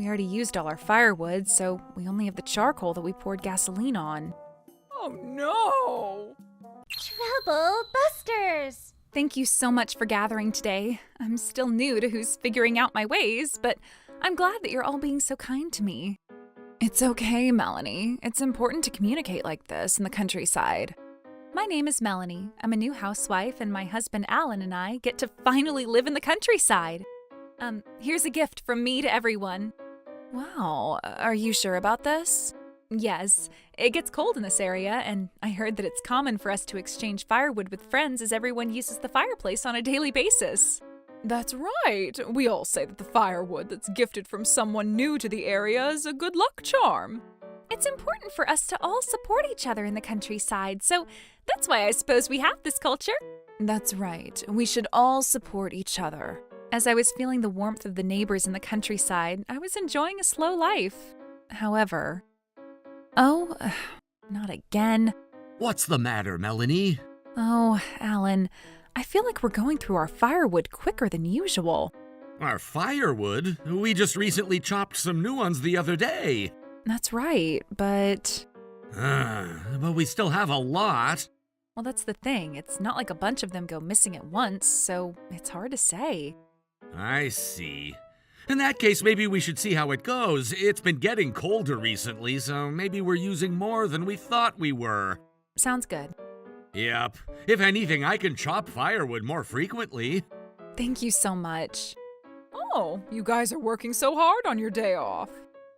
we already used all our firewood, so we only have the charcoal that we poured gasoline on. Oh no! Trouble Busters! Thank you so much for gathering today. I'm still new to who's figuring out my ways, but I'm glad that you're all being so kind to me. It's okay, Melanie. It's important to communicate like this in the countryside. My name is Melanie. I'm a new housewife, and my husband Alan and I get to finally live in the countryside. Here's a gift from me to everyone. Wow, are you sure about this? Yes, it gets cold in this area, and I heard that it's common for us to exchange firewood with friends as everyone uses the fireplace on a daily basis. That's right. We all say that the firewood that's gifted from someone new to the area is a good luck charm. It's important for us to all support each other in the countryside, so that's why I suppose we have this culture. That's right. We should all support each other. As I was feeling the warmth of the neighbors in the countryside, I was enjoying a slow life. However... Oh, not again. What's the matter, Melanie? Oh, Alan, I feel like we're going through our firewood quicker than usual. Our firewood? We just recently chopped some new ones the other day. That's right, but... But we still have a lot. Well, that's the thing. It's not like a bunch of them go missing at once, so it's hard to say. I see. In that case, maybe we should see how it goes. It's been getting colder recently, so maybe we're using more than we thought we were. Sounds good. Yep. If anything, I can chop firewood more frequently. Thank you so much. Oh, you guys are working so hard on your day off.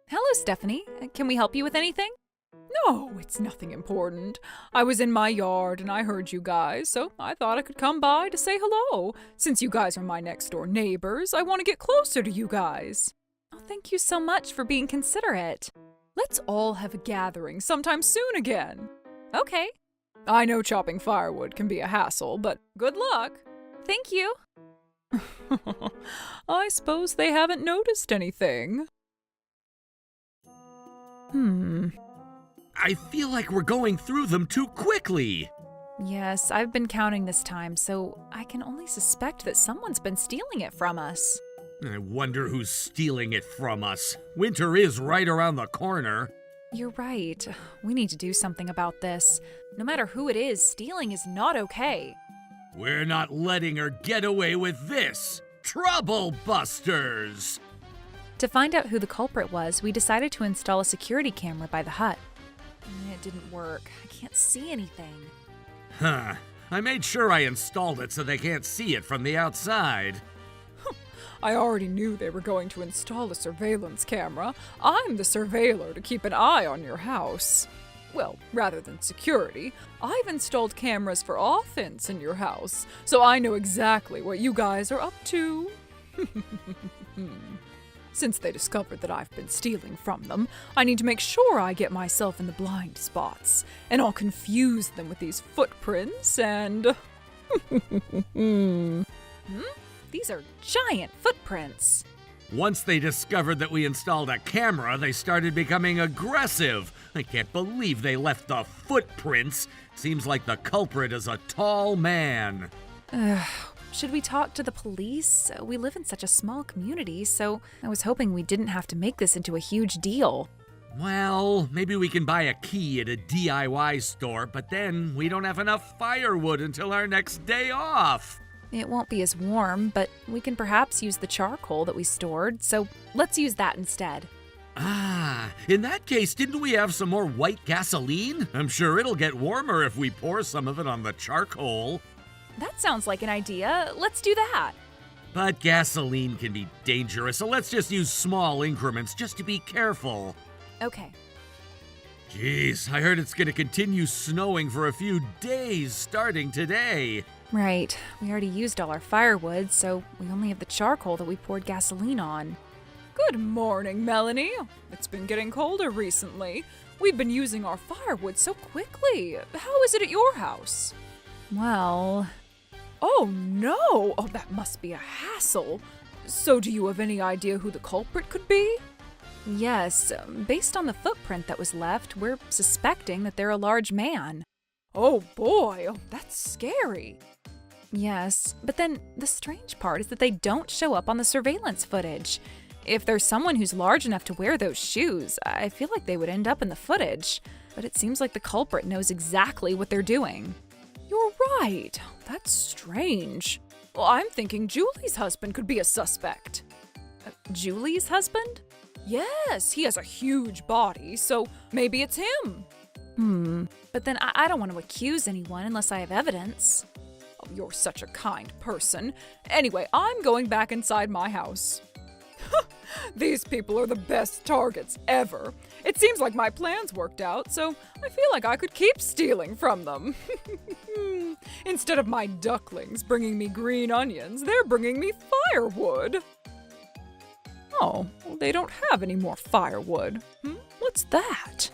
Hello, Stephanie. Can we help you with anything? No, it's nothing important. I was in my yard and I heard you guys, so I thought I could come by to say hello. Since you guys are my next door neighbors, I want to get closer to you guys. Oh, thank you so much for being considerate. Let's all have a gathering sometime soon again. Okay. I know chopping firewood can be a hassle, but good luck. Thank you. I suppose they haven't noticed anything. I feel like we're going through them too quickly. Yes, I've been counting this time, so I can only suspect that someone's been stealing it from us. I wonder who's stealing it from us. Winter is right around the corner. You're right. We need to do something about this. No matter who it is, stealing is not okay. We're not letting her get away with this. Trouble Busters! To find out who the culprit was, we decided to install a security camera by the hut. It didn't work. I can't see anything. Huh. I made sure I installed it so they can't see it from the outside. I already knew they were going to install a surveillance camera. I'm the surveiller to keep an eye on your house. Well, rather than security, I've installed cameras for offense in your house, so I know exactly what you guys are up to. Since they discovered that I've been stealing from them, I need to make sure I get myself in the blind spots, and I'll confuse them with these footprints and... These are giant footprints. Once they discovered that we installed a camera, they started becoming aggressive. I can't believe they left the footprints. Seems like the culprit is a tall man. Should we talk to the police? We live in such a small community, so I was hoping we didn't have to make this into a huge deal. Well, maybe we can buy a key at a DIY store, but then we don't have enough firewood until our next day off. It won't be as warm, but we can perhaps use the charcoal that we stored, so let's use that instead. In that case, didn't we have some more white gasoline? I'm sure it'll get warmer if we pour some of it on the charcoal. That sounds like an idea. Let's do that. But gasoline can be dangerous, so let's just use small increments just to be careful. Okay. Jeez, I heard it's gonna continue snowing for a few days starting today. Right. We already used all our firewood, so we only have the charcoal that we poured gasoline on. Good morning, Melanie. It's been getting colder recently. We've been using our firewood so quickly. How is it at your house? Well... Oh no! Oh, that must be a hassle. So do you have any idea who the culprit could be? Yes, based on the footprint that was left, we're suspecting that they're a large man. Oh boy, that's scary. Yes, but then the strange part is that they don't show up on the surveillance footage. If there's someone who's large enough to wear those shoes, I feel like they would end up in the footage. But it seems like the culprit knows exactly what they're doing. You're right. That's strange. Well, I'm thinking Julie's husband could be a suspect. Julie's husband? Yes, he has a huge body, so maybe it's him. But then I don't want to accuse anyone unless I have evidence. Oh, you're such a kind person. Anyway, I'm going back inside my house. These people are the best targets ever. It seems like my plans worked out, so I feel like I could keep stealing from them. Instead of my ducklings bringing me green onions, they're bringing me firewood. Oh, well, they don't have any more firewood. What's that?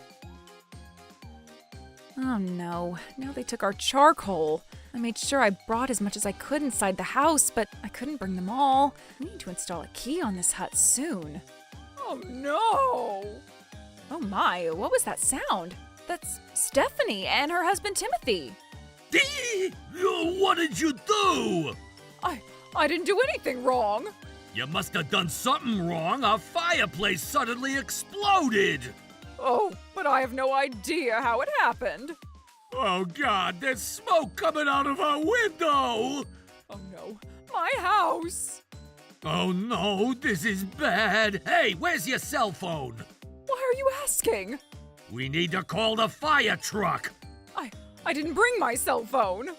Oh no, now they took our charcoal. I made sure I brought as much as I could inside the house, but I couldn't bring them all. I need to install a key on this hut soon. Oh no! Oh my, what was that sound? That's Stephanie and her husband Timothy. What did you do? I didn't do anything wrong. You must have done something wrong. Our fireplace suddenly exploded. Oh, but I have no idea how it happened. Oh, God, there's smoke coming out of our window. Oh no, my house. Oh, no, this is bad. Hey, where's your cell phone? Why are you asking? We need to call the fire truck. I didn't bring my cell phone.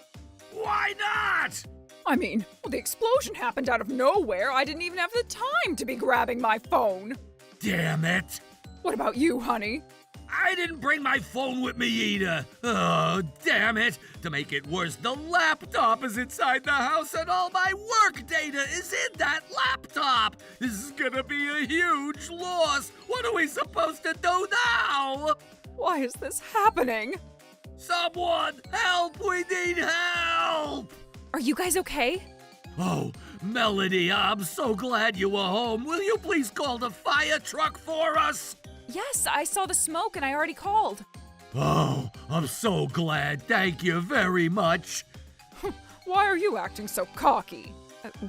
Why not? I mean, well, the explosion happened out of nowhere. I didn't even have the time to be grabbing my phone. Damn it. What about you, honey? I didn't bring my phone with me either. Oh, damn it. To make it worse, the laptop is inside the house and all my work data is in that laptop. This is gonna be a huge loss. What are we supposed to do now? Why is this happening? Someone help! We need help! Are you guys okay? Oh, Melody, I'm so glad you were home. Will you please call the fire truck for us? Yes, I saw the smoke and I already called. Oh, I'm so glad. Thank you very much. Why are you acting so cocky?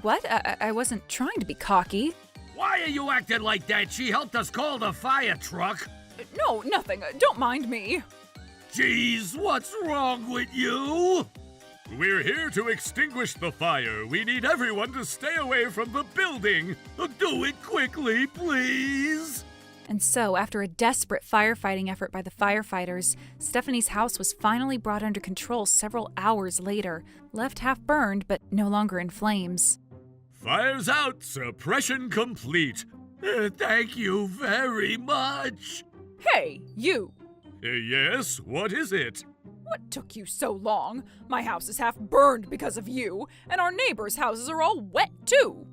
What? I wasn't trying to be cocky. Why are you acting like that? She helped us call the fire truck. No, nothing. Don't mind me. Jeez, what's wrong with you? We're here to extinguish the fire. We need everyone to stay away from the building. Do it quickly, please. And so, after a desperate firefighting effort by the firefighters, Stephanie's house was finally brought under control several hours later, left half burned but no longer in flames. Fire's out. Suppression complete. Thank you very much. Hey, you! Yes, what is it? What took you so long? My house is half burned because of you, and our neighbors' houses are all wet too.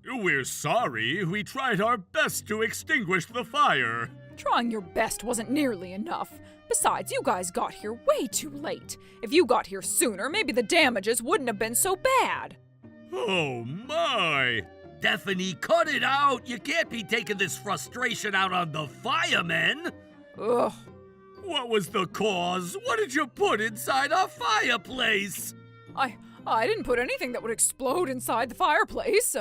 We're sorry. We tried our best to extinguish the fire. Trying your best wasn't nearly enough. Besides, you guys got here way too late. If you got here sooner, maybe the damages wouldn't have been so bad. Oh my! Stephanie, cut it out. You can't be taking this frustration out on the firemen. Ugh. What was the cause? What did you put inside our fireplace? I didn't put anything that would explode inside the fireplace.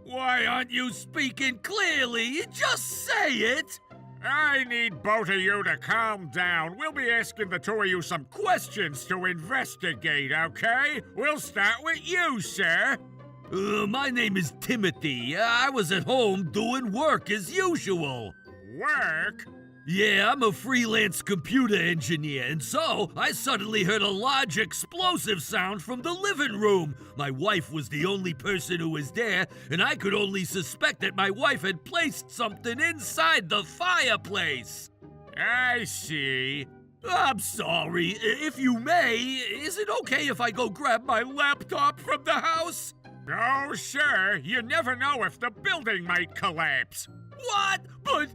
Why aren't you speaking clearly? Just say it. I need both of you to calm down. We'll be asking the two of you some questions to investigate, okay? We'll start with you, sir. My name is Timothy. I was at home doing work as usual. Work? Yeah, I'm a freelance computer engineer, and so I suddenly heard a large explosive sound from the living room. My wife was the only person who was there, and I could only suspect that my wife had placed something inside the fireplace. I see. I'm sorry. If you may, is it okay if I go grab my laptop from the house? Oh, sure. You never know if the building might collapse. What? But...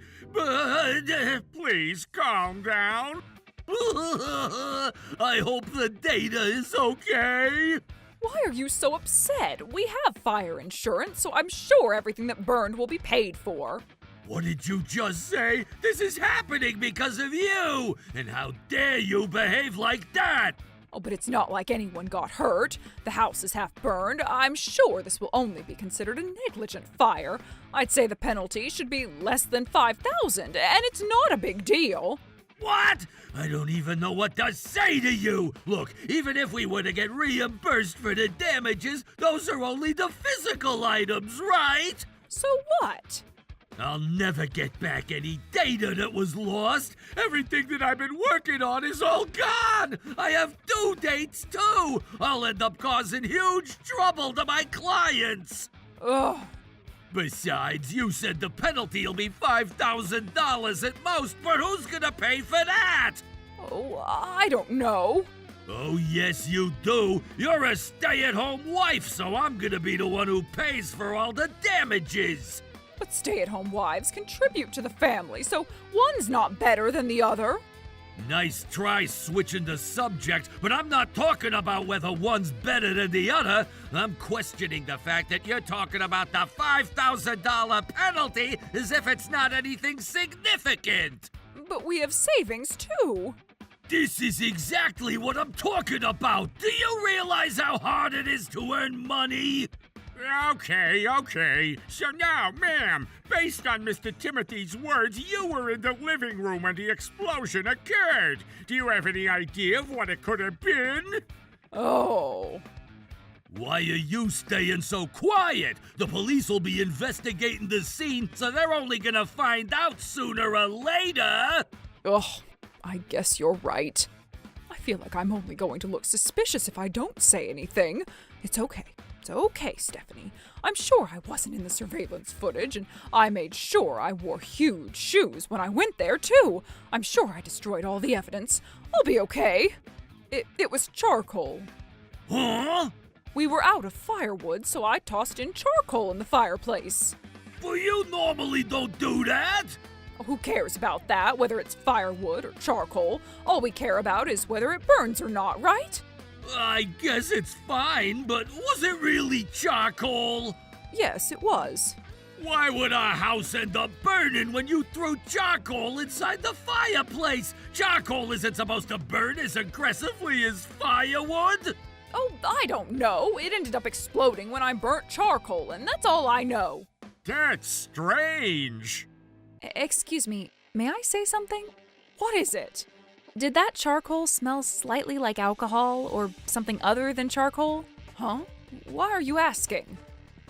Please calm down. I hope the data is okay. Why are you so upset? We have fire insurance, so I'm sure everything that burned will be paid for. What did you just say? This is happening because of you! And how dare you behave like that? Oh, but it's not like anyone got hurt. The house is half burned. I'm sure this will only be considered a negligent fire. I'd say the penalty should be less than $5,000, and it's not a big deal. What? I don't even know what to say to you. Look, even if we were to get reimbursed for the damages, those are only the physical items, right? So what? I'll never get back any data that was lost. Everything that I've been working on is all gone. I have due dates, too. I'll end up causing huge trouble to my clients. Ugh. Besides, you said the penalty will be $5,000 at most, but who's gonna pay for that? Oh, I don't know. Oh, yes, you do. You're a stay-at-home wife, so I'm gonna be the one who pays for all the damages. But stay-at-home wives contribute to the family, so one's not better than the other. Nice try switching the subject, but I'm not talking about whether one's better than the other. I'm questioning the fact that you're talking about the $5,000 penalty as if it's not anything significant. But we have savings, too. This is exactly what I'm talking about. Do you realize how hard it is to earn money? Okay. So now, ma'am, based on Mr. Timothy's words, you were in the living room when the explosion occurred. Do you have any idea of what it could have been? Oh. Why are you staying so quiet? The police will be investigating the scene, so they're only gonna find out sooner or later. Ugh, I guess you're right. I feel like I'm only going to look suspicious if I don't say anything. It's okay. It's okay, Stephanie. I'm sure I wasn't in the surveillance footage, and I made sure I wore huge shoes when I went there, too. I'm sure I destroyed all the evidence. I'll be okay. It was charcoal. Huh? We were out of firewood, so I tossed in charcoal in the fireplace. Well, you normally don't do that. Who cares about that, whether it's firewood or charcoal? All we care about is whether it burns or not, right? I guess it's fine, but was it really charcoal? Yes, it was. Why would our house end up burning when you threw charcoal inside the fireplace? Charcoal isn't supposed to burn as aggressively as firewood. Oh, I don't know. It ended up exploding when I burnt charcoal, and that's all I know. That's strange. Excuse me, may I say something? What is it? Did that charcoal smell slightly like alcohol or something other than charcoal? Huh? Why are you asking?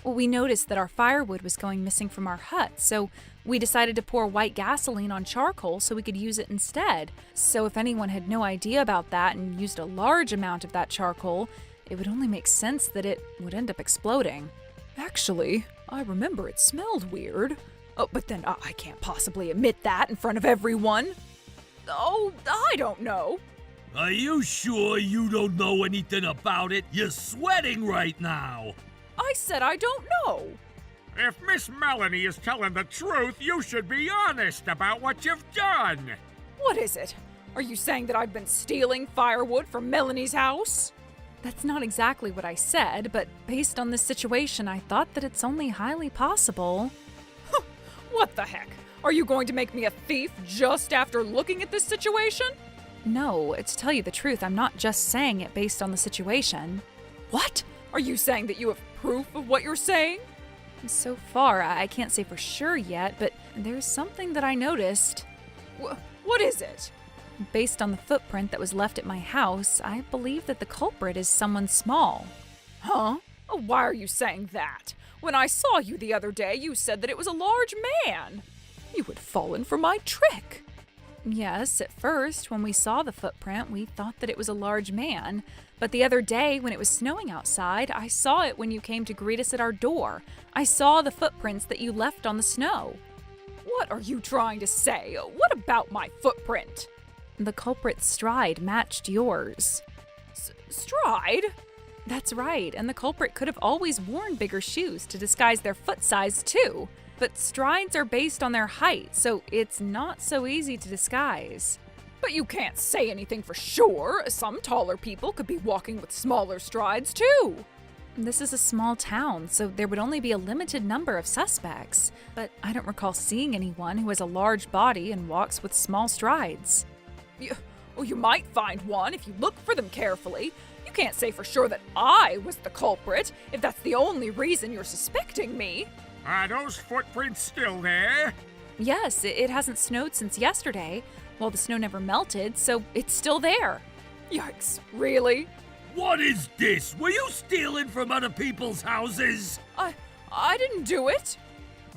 Well, we noticed that our firewood was going missing from our hut, so we decided to pour white gasoline on charcoal so we could use it instead. So if anyone had no idea about that and used a large amount of that charcoal, it would only make sense that it would end up exploding. Actually, I remember it smelled weird. Oh, but then I can't possibly admit that in front of everyone. Oh, I don't know. Are you sure you don't know anything about it? You're sweating right now. I said I don't know. If Miss Melanie is telling the truth, you should be honest about what you've done. What is it? Are you saying that I've been stealing firewood from Melanie's house? That's not exactly what I said, but based on this situation, I thought that it's only highly possible. What the heck? Are you going to make me a thief just after looking at this situation? No, to tell you the truth, I'm not just saying it based on the situation. What? Are you saying that you have proof of what you're saying? So far, I can't say for sure yet, but there's something that I noticed. What is it? Based on the footprint that was left at my house, I believe that the culprit is someone small. Huh? Oh, why are you saying that? When I saw you the other day, you said that it was a large man. You had fallen for my trick. Yes, at first, when we saw the footprint, we thought that it was a large man. But the other day, when it was snowing outside, I saw it when you came to greet us at our door. I saw the footprints that you left on the snow. What are you trying to say? What about my footprint? The culprit's stride matched yours. Stride? That's right, and the culprit could have always worn bigger shoes to disguise their foot size too. But strides are based on their height, so it's not so easy to disguise. But you can't say anything for sure. Some taller people could be walking with smaller strides too. This is a small town, so there would only be a limited number of suspects. But I don't recall seeing anyone who has a large body and walks with small strides. Well, you might find one if you look for them carefully. You can't say for sure that I was the culprit if that's the only reason you're suspecting me. Are those footprints still there? Yes, it hasn't snowed since yesterday. Well, the snow never melted, so it's still there. Yikes, really? What is this? Were you stealing from other people's houses? I didn't do it.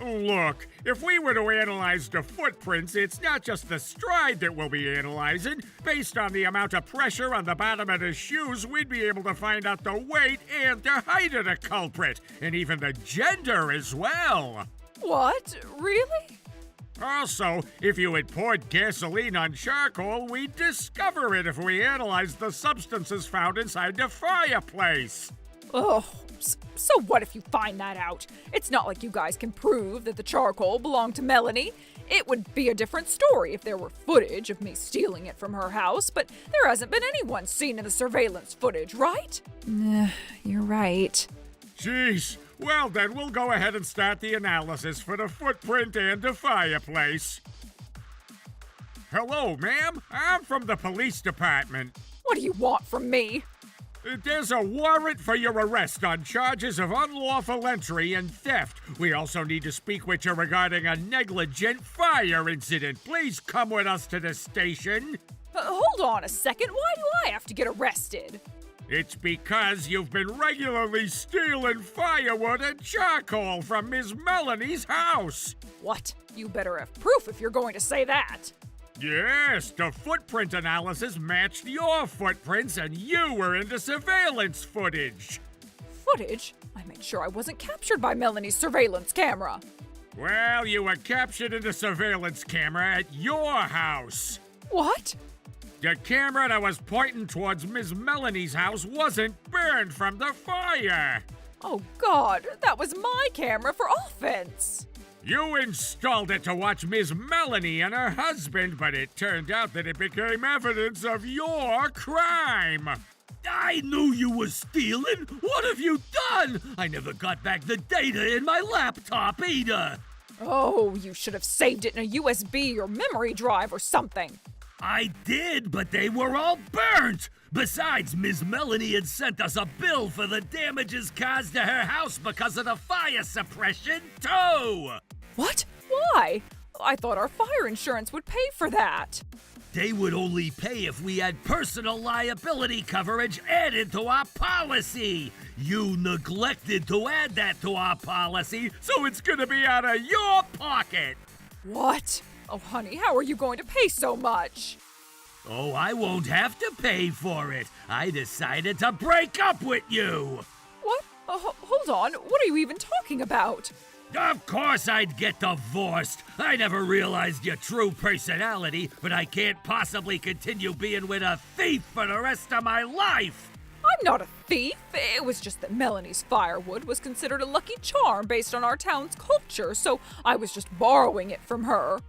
Look, if we were to analyze the footprints, it's not just the stride that we'll be analyzing. Based on the amount of pressure on the bottom of the shoes, we'd be able to find out the weight and the height of the culprit, and even the gender as well. What? Really? Also, if you had poured gasoline on charcoal, we'd discover it if we analyzed the substances found inside the fireplace. Oh, so what if you find that out? It's not like you guys can prove that the charcoal belonged to Melanie. It would be a different story if there were footage of me stealing it from her house, but there hasn't been anyone seen in the surveillance footage, right? You're right. Jeez. Well, then we'll go ahead and start the analysis for the footprint and the fireplace. Hello, ma'am. I'm from the police department. What do you want from me? There's a warrant for your arrest on charges of unlawful entry and theft. We also need to speak with you regarding a negligent fire incident. Please come with us to the station. Hold on a second. Why do I have to get arrested? It's because you've been regularly stealing firewood and charcoal from Miss Melanie's house. What? You better have proof if you're going to say that. Yes, the footprint analysis matched your footprints and you were in the surveillance footage. Footage? I made sure I wasn't captured by Melanie's surveillance camera. Well, you were captured in the surveillance camera at your house. What? The camera that was pointing towards Miss Melanie's house wasn't burned from the fire. Oh God, that was my camera for offense. You installed it to watch Miss Melanie and her husband, but it turned out that it became evidence of your crime. I knew you were stealing. What have you done? I never got back the data in my laptop either. Oh, you should have saved it in a USB or memory drive or something. I did, but they were all burnt. Besides, Miss Melanie had sent us a bill for the damages caused to her house because of the fire suppression, too. What? Why? I thought our fire insurance would pay for that. They would only pay if we had personal liability coverage added to our policy. You neglected to add that to our policy, so it's gonna be out of your pocket. What? Oh, honey, how are you going to pay so much? Oh, I won't have to pay for it. I decided to break up with you. What? Hold on. What are you even talking about? Of course I'd get divorced. I never realized your true personality, but I can't possibly continue being with a thief for the rest of my life. I'm not a thief. It was just that Melanie's firewood was considered a lucky charm based on our town's culture, so I was just borrowing it from her.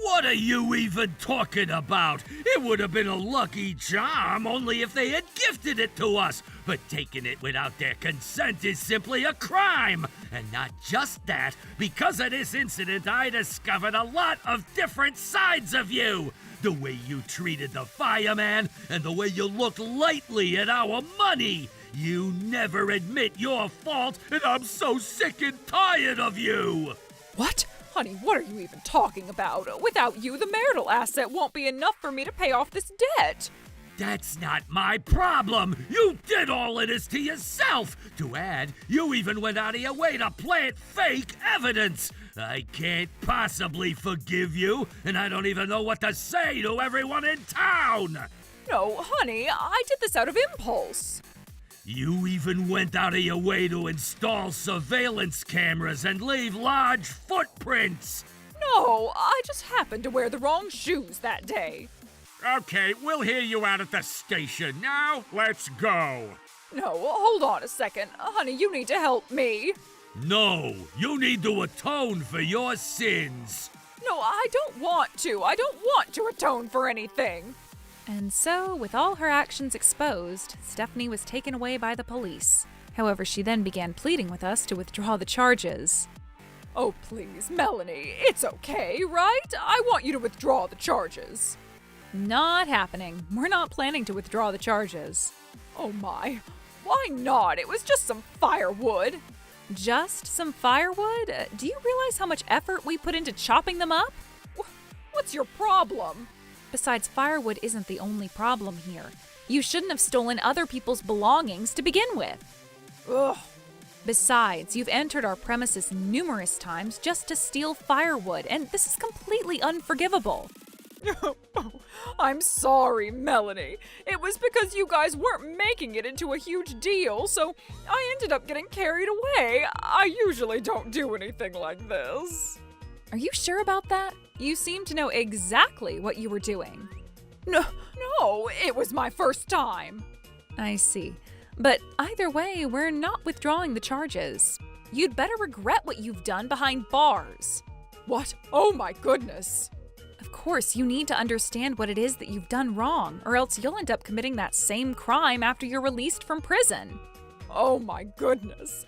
What are you even talking about? It would have been a lucky charm only if they had gifted it to us. But taking it without their consent is simply a crime. And not just that, because of this incident, I discovered a lot of different sides of you. The way you treated the fireman and the way you looked lightly at our money. You never admit your fault, and I'm so sick and tired of you. What? Honey, what are you even talking about? Without you, the marital asset won't be enough for me to pay off this debt. That's not my problem. You did all of this to yourself. To add, you even went out of your way to plant fake evidence. I can't possibly forgive you, and I don't even know what to say to everyone in town. No, honey, I did this out of impulse. You even went out of your way to install surveillance cameras and leave large footprints. No, I just happened to wear the wrong shoes that day. Okay, we'll hear you out at the station. Now, let's go. No, hold on a second. Honey, you need to help me. No, you need to atone for your sins. No, I don't want to. I don't want to atone for anything. And so, with all her actions exposed, Stephanie was taken away by the police. However, she then began pleading with us to withdraw the charges. Oh, please, Melanie, it's okay, right? I want you to withdraw the charges. Not happening. We're not planning to withdraw the charges. Oh my, why not? It was just some firewood. Just some firewood? Do you realize how much effort we put into chopping them up? What's your problem? Besides, firewood isn't the only problem here. You shouldn't have stolen other people's belongings to begin with. Ugh. Besides, you've entered our premises numerous times just to steal firewood, and this is completely unforgivable. I'm sorry, Melanie. It was because you guys weren't making it into a huge deal, so I ended up getting carried away. I usually don't do anything like this. Are you sure about that? You seem to know exactly what you were doing. No, it was my first time. I see. But either way, we're not withdrawing the charges. You'd better regret what you've done behind bars. What? Oh my goodness. Of course, you need to understand what it is that you've done wrong, or else you'll end up committing that same crime after you're released from prison. Oh my goodness.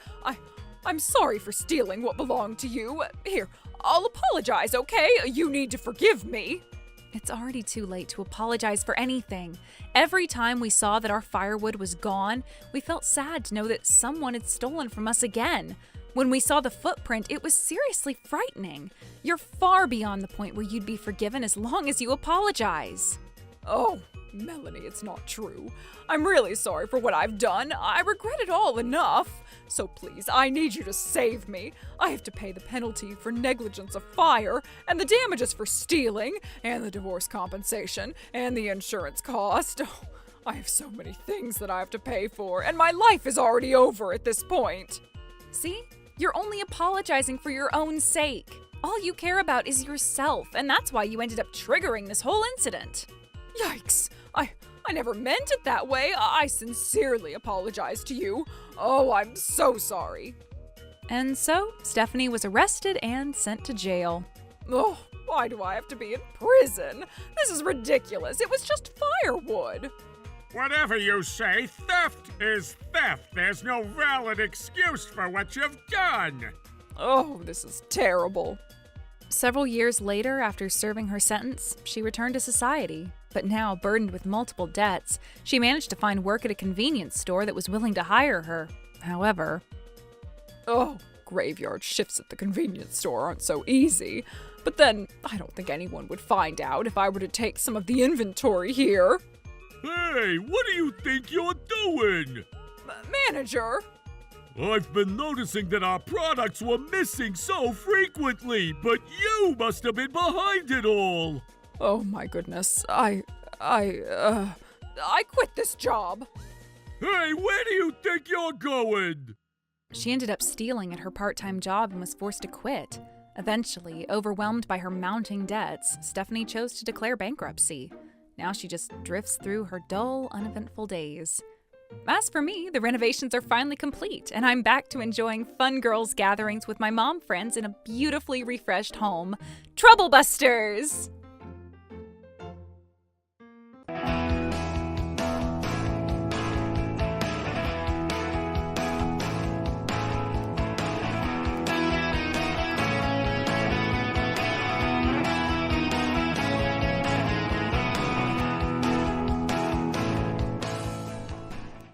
I'm sorry for stealing what belonged to you. Here, I'll apologize, okay? You need to forgive me. It's already too late to apologize for anything. Every time we saw that our firewood was gone, we felt sad to know that someone had stolen from us again. When we saw the footprint, it was seriously frightening. You're far beyond the point where you'd be forgiven as long as you apologize. Oh, Melanie, it's not true. I'm really sorry for what I've done. I regret it all enough. So please, I need you to save me. I have to pay the penalty for negligence of fire, and the damages for stealing, and the divorce compensation, and the insurance cost. Oh, I have so many things that I have to pay for, and my life is already over at this point. See? You're only apologizing for your own sake. All you care about is yourself, and that's why you ended up triggering this whole incident. Yikes! I never meant it that way. I sincerely apologize to you. Oh, I'm so sorry. And so, Stephanie was arrested and sent to jail. Oh, why do I have to be in prison? This is ridiculous. It was just firewood. Whatever you say, theft is theft. There's no valid excuse for what you've done. Oh, this is terrible. Several years later, after serving her sentence, she returned to society. But now, burdened with multiple debts, she managed to find work at a convenience store that was willing to hire her. However, oh, graveyard shifts at the convenience store aren't so easy. But then, I don't think anyone would find out if I were to take some of the inventory here. Hey, what do you think you're doing? Manager! I've been noticing that our products were missing so frequently, but you must have been behind it all. Oh my goodness, I quit this job. Hey, where do you think you're going? she ended up stealing at her part-time job and was forced to quit. Eventually, overwhelmed by her mounting debts, Stephanie chose to declare bankruptcy. Now she just drifts through her dull, uneventful days. As for me, the renovations are finally complete, and I'm back to enjoying fun girls' gatherings with my mom friends in a beautifully refreshed home. Trouble Busters!